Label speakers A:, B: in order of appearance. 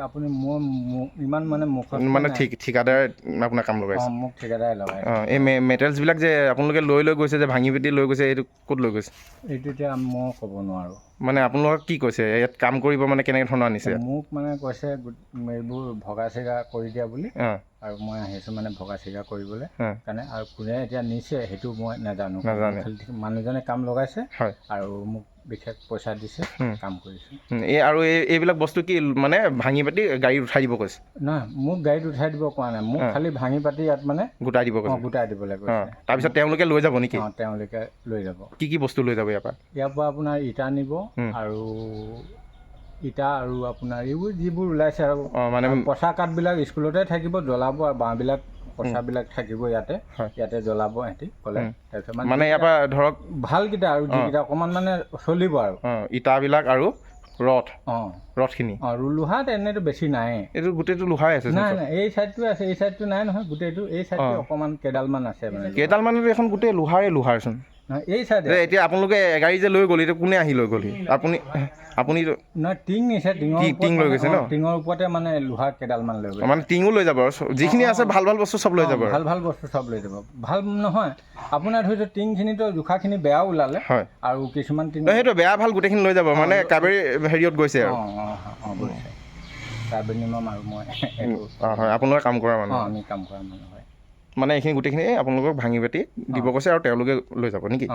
A: আপুনি ইমান মানে
B: মানে ঠিকাদাৰ আপোনাৰ কাম লগাইছে?
A: মোক ঠিকাদাৰে লগাইছে।
B: এই মেটেৰিয়েলছবিলাক যে আপোনালোকে লৈ গৈছে যে ভাঙি পেটি লৈ গৈছে, এইটো ক'ত লৈ গৈছে?
A: এইটো এতিয়া মই ক'ব নোৱাৰোঁ।
B: মানে আপোনালোকক কি কৈছে ইয়াত কাম কৰিব, মানে কেনেকৈ ধৰণৰ আনিছে?
A: মোক মানে কৈছে এইবোৰ ভগা চিগা কৰি দিয়া বুলি, আৰু মই আহিছোঁ মানে ভগা চিগা কৰিবলৈ কাৰণে। আৰু কোনে এতিয়া নিছে সেইটো মই নাজানো। মানুহজনে কাম লগাইছে আৰু মোক বিশেষ পইচা দিছে, কাম কৰিছোঁ।
B: আৰু এইবিলাক বস্তু কি মানে ভাঙি পাতি গাড়ীত উঠাই দিব কৈছে?
A: নহয়, মোক গাড়ীত উঠাই দিব কোৱা নাই, মোক খালি ভাঙি পাতি ইয়াত মানে
B: গোটাই দিব কৈছে?
A: গোটাই দিবলৈ কৈছে।
B: তাৰপিছত তেওঁলোকে লৈ যাব নেকি?
A: তেওঁলোকে লৈ যাব।
B: কি বস্তু লৈ যাব ইয়াৰ পৰা?
A: ইয়াৰ পৰা আপোনাৰ ইটা নিব, আৰু ইটা আৰু আপোনাৰ এইবোৰ যিবোৰ ওলাইছে আৰু মানে পচা কাঠবিলাক স্কুলতে থাকিব, জ্বলাব, আৰু বাঁহবিলাক পচাবিলাক থাকিব ইয়াতে জ্বলাব সিহঁতি ক'লে। তাৰপিছত
B: মানে ইয়াৰ পৰা ধৰক
A: ভালকেইটা আৰু যিকেইটা অকণমান মানে চলিব আৰু
B: ইটাবিলাক আৰু ৰথখিনি
A: লোহাত এনেতো বেছি নাই।
B: এইটো গোটেইটো লোহাই আছে?
A: নাই, এই চাইডটো আছে, এই চাইডটো নাই নহয় গোটেইটো। এই চাইডটো অকণমান কেইডালমান আছে মানে।
B: কেইডালমান এখন গোটেই লোহাৰচোন।
A: এই চাইডে
B: এতিয়া আপোনালোকে গাড়ী যে লৈ গ'ল, এইটো কোনে আহি লৈ গ'লহি? আপুনি
A: নহয়, টিং নিছে,
B: টিং লৈ গৈছে ন?
A: টিঙৰ ওপৰতে মানে লোহা কেইডালমান লৈ গৈছে।
B: মানে টিঙো লৈ যাব আৰু যিখিনি আছে ভাল বস্তু চব লৈ যাব?
A: ভাল বস্তু চব লৈ যাব। ভাল নহয় আপোনাৰ ধৰিছোঁ টিংখিনিতো জোখাখিনি বেয়াও ওলালে, আৰু কিছুমান টিং
B: সেইটো বেয়া ভাল গোটেইখিনি লৈ যাব। মানে কাবেৰী হেৰিয়ত গৈছে আৰু
A: গৈছে কাবেৰী নিমম, আৰু মই
B: হয় আপোনালোকে কাম কৰা মানুহ?
A: আমি কাম কৰা মানুহ হয়।
B: মানে এইখিনি গোটেইখিনি আপোনালোকক ভাঙি পাতি দিব কৈছে আৰু তেওঁলোকে লৈ যাব নেকি?